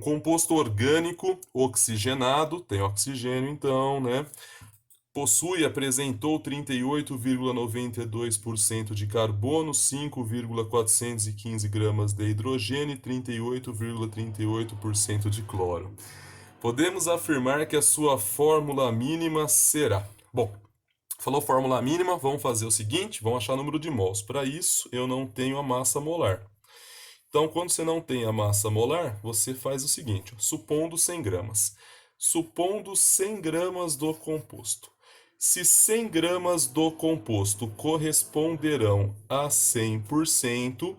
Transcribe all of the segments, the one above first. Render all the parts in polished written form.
composto orgânico oxigenado, tem oxigênio então, né? Apresentou 38,92% de carbono, 5,415 gramas de hidrogênio e 38,38% de cloro. Podemos afirmar que a sua fórmula mínima será. Bom, falou fórmula mínima, vamos fazer o seguinte, vamos achar o número de mols. Para isso, eu não tenho a massa molar. Então, quando você não tem a massa molar, você faz o seguinte, supondo 100 gramas. Supondo 100 gramas do composto. Se 100 gramas do composto corresponderão a 100%,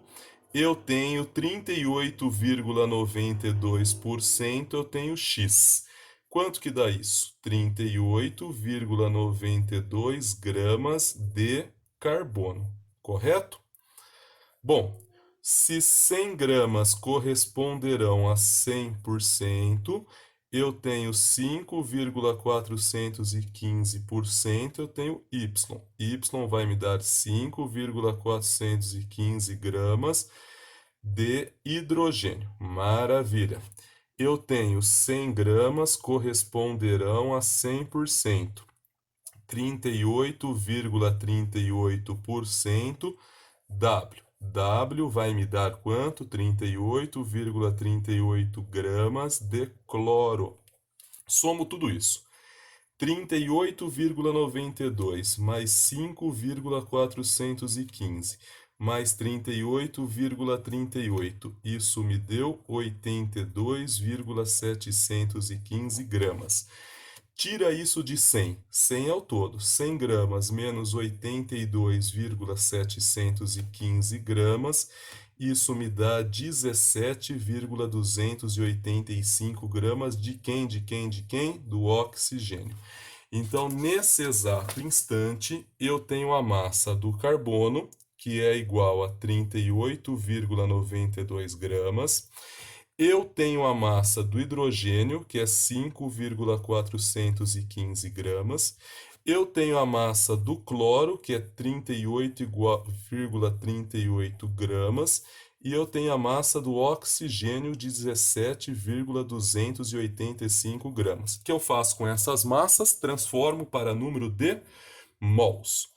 eu tenho 38,92%, eu tenho X. Quanto que dá isso? 38,92 gramas de carbono, correto? Bom, se 100 gramas corresponderão a 100%, eu tenho 5,415%, eu tenho Y. Y vai me dar 5,415 gramas de hidrogênio. Maravilha. Eu tenho 100 gramas corresponderão a 100%. 38,38% W. W vai me dar quanto? 38,38 gramas de cloro. Somo tudo isso. 38,92 mais 5,415 mais 38,38. Isso me deu 82,715 gramas. Tira isso de 100. 100 é o todo. 100 gramas menos 82,715 gramas. Isso me dá 17,285 gramas de quem? De quem? De quem? Do oxigênio. Então, nesse exato instante, eu tenho a massa do carbono, que é igual a 38,92 gramas. Eu tenho a massa do hidrogênio, que é 5,415 gramas. Eu tenho a massa do cloro, que é 38,38 gramas. E eu tenho a massa do oxigênio, 17,285 gramas. O que eu faço com essas massas? Transformo para número de mols.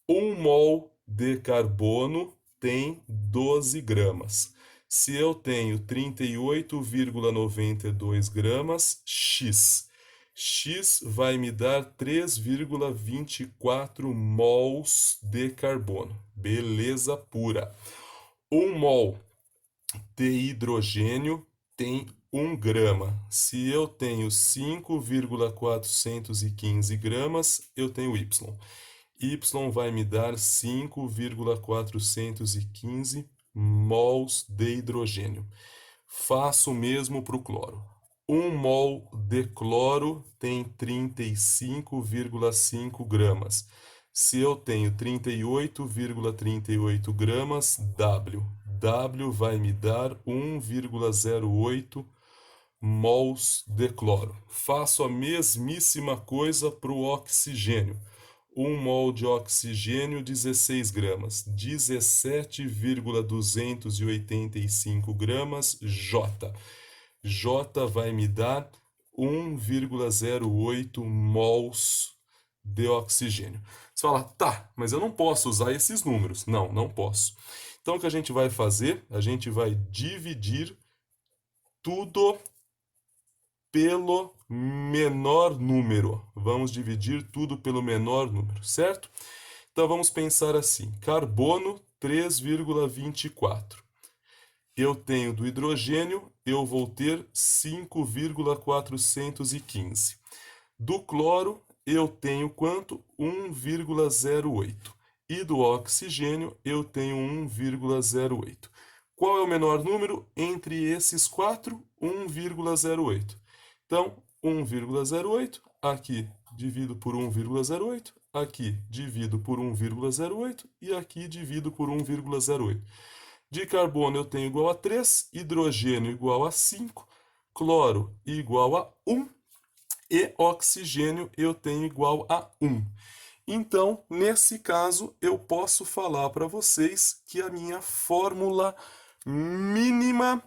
1 mol de carbono tem 12 gramas. Se eu tenho 38,92 gramas, X. X vai me dar 3,24 mols de carbono. Beleza pura. 1 mol de hidrogênio tem 1 grama. Se eu tenho 5,415 gramas, eu tenho Y. Y vai me dar 5,415 mols de hidrogênio. Faço o mesmo para o cloro. 1 mol de cloro tem 35,5 gramas. Se eu tenho 38,38 gramas, W. W vai me dar 1,08 mols de cloro. Faço a mesmíssima coisa para o oxigênio. 1 mol de oxigênio, 16 gramas. 17,285 gramas, J. J vai me dar 1,08 mols de oxigênio. Você fala, tá, mas eu não posso usar esses números. Não, não posso. Então, o que a gente vai fazer? A gente vai dividir tudo pelo menor número. Vamos dividir tudo pelo menor número, certo? Então, vamos pensar assim. Carbono, 3,24. Eu tenho do hidrogênio, eu vou ter 5,415. Do cloro, eu tenho quanto? 1,08. E do oxigênio, eu tenho 1,08. Qual é o menor número entre esses quatro? 1,08. Então, 1,08, aqui divido por 1,08, aqui divido por 1,08 e aqui divido por 1,08. De carbono eu tenho igual a 3, hidrogênio igual a 5, cloro igual a 1 e oxigênio eu tenho igual a 1. Então, nesse caso, eu posso falar para vocês que a minha fórmula mínima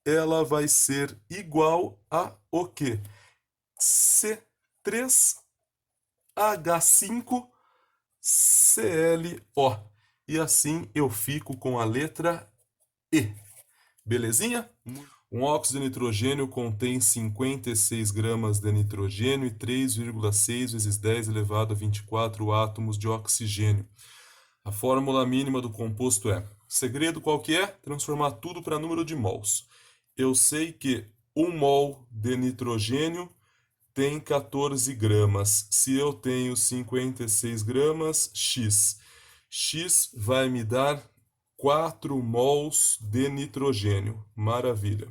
ela vai ser igual a o quê? C3H5Cl. E assim eu fico com a letra E. Belezinha? Um óxido de nitrogênio contém 56 gramas de nitrogênio e 3,6 vezes 10 elevado a 24 átomos de oxigênio. A fórmula mínima do composto é... O segredo qual que é? Transformar tudo para número de mols. Eu sei que 1 mol de nitrogênio tem 14 gramas. Se eu tenho 56 gramas, X vai me dar 4 mols de nitrogênio. Maravilha.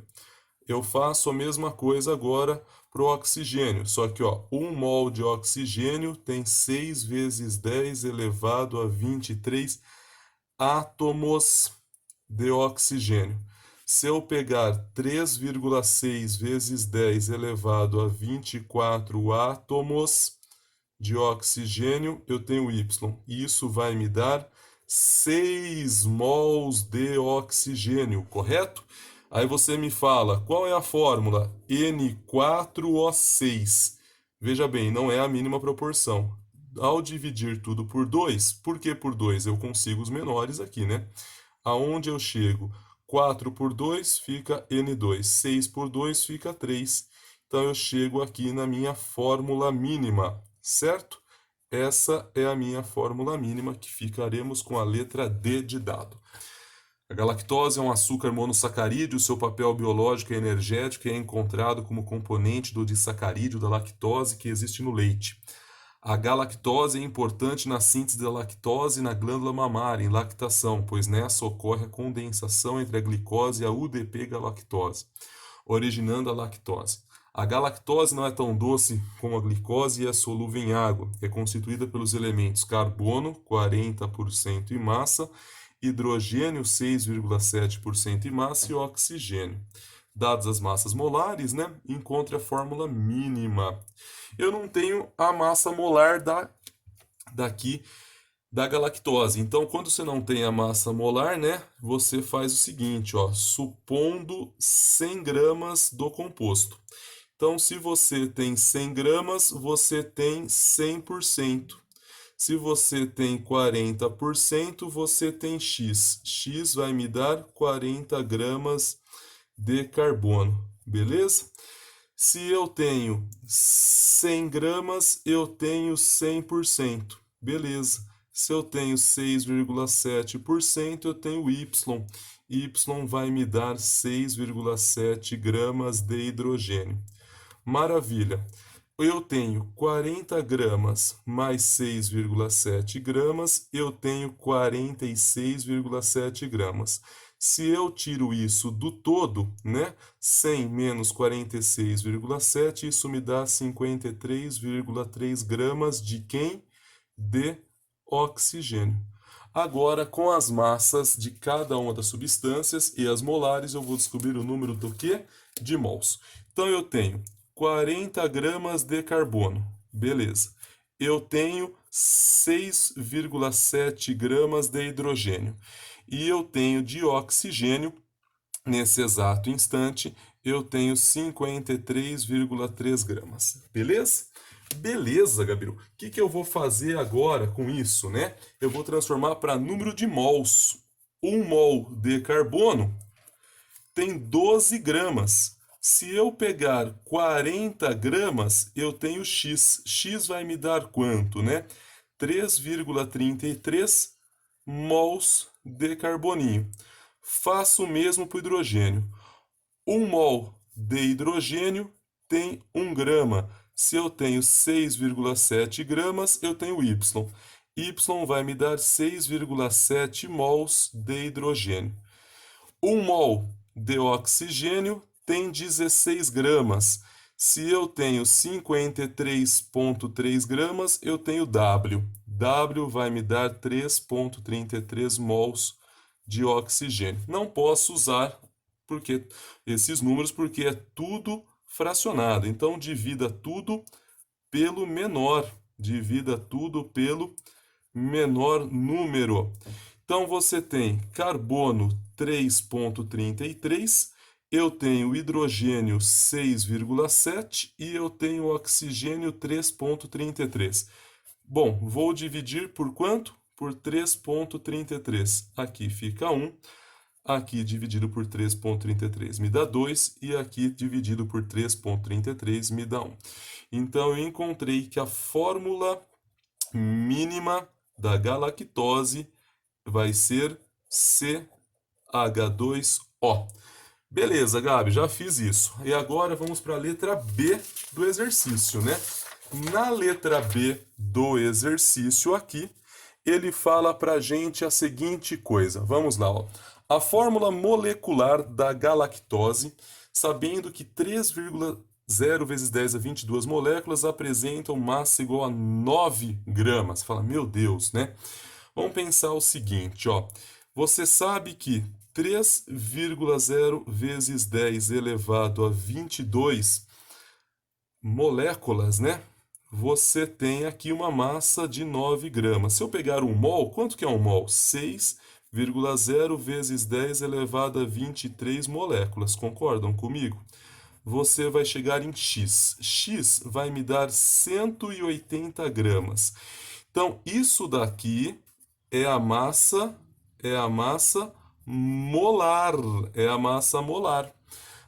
Eu faço a mesma coisa agora para o oxigênio, só que 1 mol de oxigênio tem 6 vezes 10 elevado a 23 átomos de oxigênio. Se eu pegar 3,6 vezes 10 elevado a 24 átomos de oxigênio, eu tenho Y. E isso vai me dar 6 mols de oxigênio, correto? Aí você me fala, qual é a fórmula? N4O6. Veja bem, não é a mínima proporção. Ao dividir tudo por 2, por que por 2? Eu consigo os menores aqui, né? Aonde eu chego? 4 por 2 fica N2, 6 por 2 fica 3. Então eu chego aqui na minha fórmula mínima, certo? Essa é a minha fórmula mínima, que ficaremos com a letra D de dado. A galactose é um açúcar monossacarídeo, seu papel biológico e energético é encontrado como componente do disacarídeo da lactose que existe no leite. A galactose é importante na síntese da lactose na glândula mamária, em lactação, pois nessa ocorre a condensação entre a glicose e a UDP-galactose, originando a lactose. A galactose não é tão doce como a glicose e é solúvel em água. É constituída pelos elementos carbono, 40% em massa, hidrogênio, 6,7% em massa e oxigênio. Dadas as massas molares, né, encontre a fórmula mínima. Eu não tenho a massa molar daqui da galactose. Então, quando você não tem a massa molar, né, você faz o seguinte, supondo 100 gramas do composto. Então, se você tem 100 gramas, você tem 100%. Se você tem 40%, você tem X. X vai me dar 40 gramas de carbono, beleza? Se eu tenho 100 gramas, eu tenho 100%, beleza? Se eu tenho 6,7%, eu tenho Y. Y vai me dar 6,7 gramas de hidrogênio. Maravilha. Eu tenho 40 gramas mais 6,7 gramas, eu tenho 46,7 gramas. Se eu tiro isso do todo, né? 100 menos 46,7, isso me dá 53,3 gramas de quem? De oxigênio. Agora, com as massas de cada uma das substâncias e as molares, eu vou descobrir o número do quê? De mols. Então, eu tenho 40 gramas de carbono. Beleza. Eu tenho 6,7 gramas de hidrogênio. E eu tenho de oxigênio, nesse exato instante, eu tenho 53,3 gramas. Beleza? Beleza, Gabriel. O que eu vou fazer agora com isso, né? Eu vou transformar para número de mols. 1 mol de carbono tem 12 gramas. Se eu pegar 40 gramas, eu tenho X. X vai me dar quanto, né? 3,33 mols de carboninho. Faço o mesmo para o hidrogênio. 1 mol de hidrogênio tem 1 grama. Se eu tenho 6,7 gramas, eu tenho Y. Y vai me dar 6,7 mols de hidrogênio. 1 mol de oxigênio tem 16 gramas. Se eu tenho 53,3 gramas, eu tenho W. W vai me dar 3,33 mols de oxigênio. Não posso usar esses números porque é tudo fracionado. Então, divida tudo pelo menor. Divida tudo pelo menor número. Então, você tem carbono 3,33 eu tenho hidrogênio 6,7 e eu tenho oxigênio 3,33. Bom, vou dividir por quanto? Por 3,33. Aqui fica 1. Aqui dividido por 3,33 me dá 2. E aqui dividido por 3,33 me dá 1. Então, eu encontrei que a fórmula mínima da galactose vai ser CH2O. Beleza, Gabi, já fiz isso. E agora vamos para a letra B do exercício, né? Na letra B do exercício aqui, ele fala para a gente a seguinte coisa. Vamos lá, ó. A fórmula molecular da galactose, sabendo que 3,0 vezes 10 a 22 moléculas apresentam massa igual a 9 gramas. Fala, meu Deus, né? Vamos pensar o seguinte, ó. Você sabe que 3,0 vezes 10 elevado a 22 moléculas, né? Você tem aqui uma massa de 9 gramas. Se eu pegar um mol, quanto que é um mol? 6,0 vezes 10 elevado a 23 moléculas. Concordam comigo? Você vai chegar em X. X vai me dar 180 gramas. Então, isso daqui é a massa molar, é a massa molar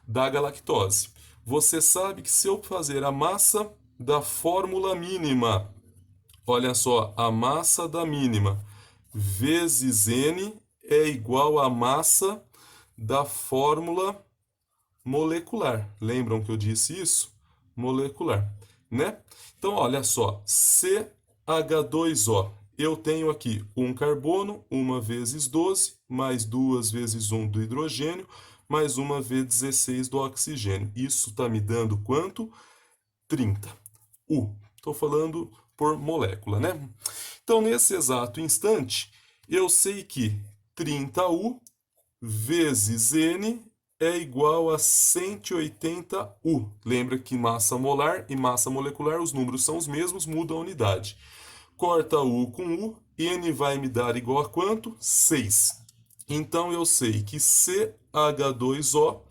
da galactose. Você sabe que se eu fazer a massa da fórmula mínima, olha só, a massa da mínima vezes N é igual à massa da fórmula molecular. Lembram que eu disse isso? Molecular, né? Então, olha só, CH2O. Eu tenho aqui um carbono, 1 vezes 12, mais 2 vezes 1 do hidrogênio, mais 1 vezes 16 do oxigênio. Isso está me dando quanto? 30. Estou falando por molécula, né? Então, nesse exato instante, eu sei que 30U vezes N é igual a 180U. Lembra que massa molar e massa molecular, os números são os mesmos, muda a unidade. Corta U com U, N vai me dar igual a quanto? 6. Então, eu sei que CH2O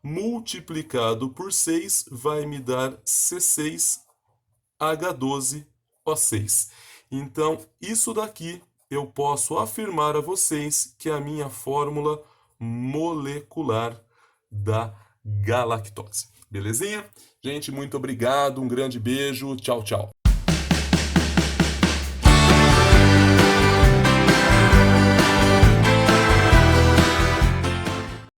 multiplicado por 6 vai me dar C6H12O6. Então, isso daqui eu posso afirmar a vocês que é a minha fórmula molecular da galactose. Belezinha? Gente, muito obrigado, um grande beijo, tchau, tchau.